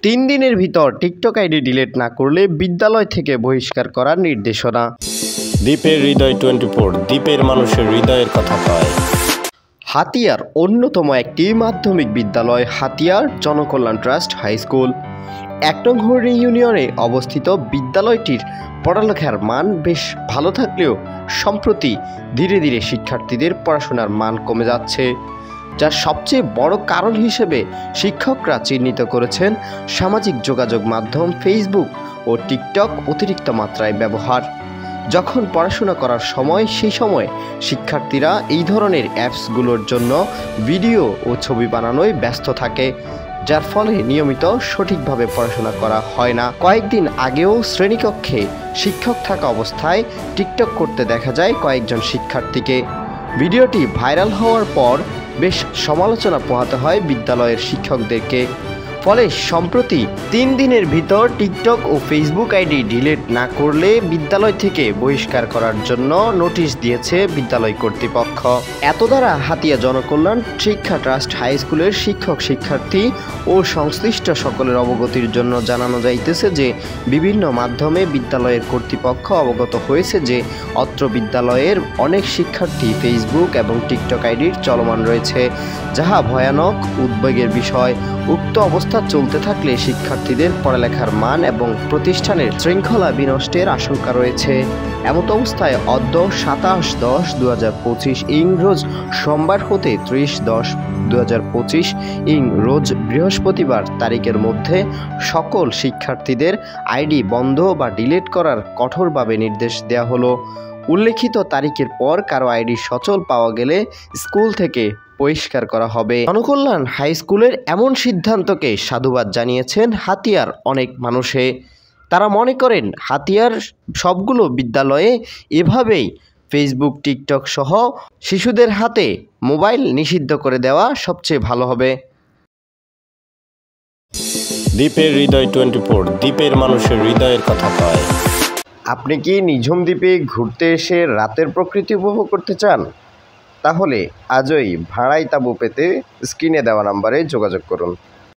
3 দিনের ভিতর TikTok ID delete না করলে বিদ্যালয় থেকে বহিষ্কার করার নির্দেশনা। দ্বীপের হৃদয় 24, দ্বীপের মানুষের হৃদয়ের কথা কয়। হাতিয়ার অন্যতম একটি মাধ্যমিক বিদ্যালয় হাতিয়ার জনকল্যাণ ট্রাস্ট হাই স্কুল 1 নং হরিণী ইউনিয়নে অবস্থিত। বিদ্যালয়টির পড়ালেখার মান বেশ ভালো থাকলেও সম্প্রতি ধীরে ধীরে শিক্ষার্থীদের পড়াশোনার মান কমে যাচ্ছে, যার সবচেয়ে বড় কারণ হিসেবে শিক্ষকরা চিহ্নিত করেছেন সামাজিক যোগাযোগ মাধ্যম ফেসবুক ও টিকটক অতিরিক্ত মাত্রায় ব্যবহার। যখন পড়াশোনা করার সময় সেই সময় শিক্ষার্থীরা এই ধরনের অ্যাপসগুলোর জন্য ভিডিও ও ছবি বানানোয় ব্যস্ত থাকে, যার ফলে নিয়মিত সঠিকভাবে পড়াশোনা করা হয় না। কয়েকদিন আগেও শ্রেণীকক্ষে শিক্ষক থাকা অবস্থায় টিকটক করতে দেখা যায় কয়েকজন শিক্ষার্থীকে। ভিডিওটি ভাইরাল হওয়ার পর বেশ সমালোচনা পোহাতে হয় বিদ্যালয়ের শিক্ষকদেরকে। ফলে সম্প্রতি 3 দিনের ভিতর টিকটক ও ফেসবুক আইডি ডিলিট না করলে বিদ্যালয় থেকে বহিষ্কার করার জন্য নোটিশ দিয়েছে বিদ্যালয় কর্তৃপক্ষ। এত দ্বারা হাতিয়া জনকল্যাণ শিক্ষা ট্রাস্ট হাই স্কুলের শিক্ষক শিক্ষার্থী ও সংশ্লিষ্ট সকলের অবগতির জন্য জানানো যাইতেছে যে বিভিন্ন মাধ্যমে বিদ্যালয়ের কর্তৃপক্ষ অবগত হয়েছে যে অত্র বিদ্যালয়ের অনেক শিক্ষার্থী ফেসবুক এবং টিকটক আইডির চলমান রয়েছে, যাহা ভয়ানক উদ্বেগের বিষয়। উক্ত অবস্থা চলতে থাকলে শিক্ষার্থীদের পড়ালেখার মান এবং প্রতিষ্ঠানের শৃঙ্খলা বিনষ্টের আশঙ্কা রয়েছে। এমত অবস্থায় অদ্য 27/10/2025 রোজ সোমবার হতে 30/10/2025 রোজ বৃহস্পতিবার তারিখের মধ্যে সকল শিক্ষার্থীদের আইডি বন্ধ বা ডিলিট করার কঠোরভাবে নির্দেশ দেওয়া হলো। উল্লেখিত তারিখের পর কারো আইডি সচল পাওয়া গেলে স্কুল থেকে বহিষ্কার করা হবে। জনকল্যাণ হাই স্কুলের এমন সিদ্ধান্তকে সাধুবাদ জানিয়েছেন হাতিয়ার অনেক মানুষে। তারা মনে করেন হাতিয়ার সবগুলো বিদ্যালয়ে এভাবেই ফেসবুক টিকটক সহ শিশুদের হাতে মোবাইল নিষিদ্ধ করে দেওয়া সবচেয়ে ভালো হবে। দ্বীপের হৃদয় 24, দ্বীপের মানুষের হৃদয়ের কথা কয়। আপনি কি নিঝুম দ্বীপে ঘুরতে এসে রাতের প্রকৃতি উপভোগ করতে চান? তাহলে আজই ভাড়ায় তাঁবু পেতে স্ক্রিনে দেওয়া নাম্বারে যোগাযোগ করুন।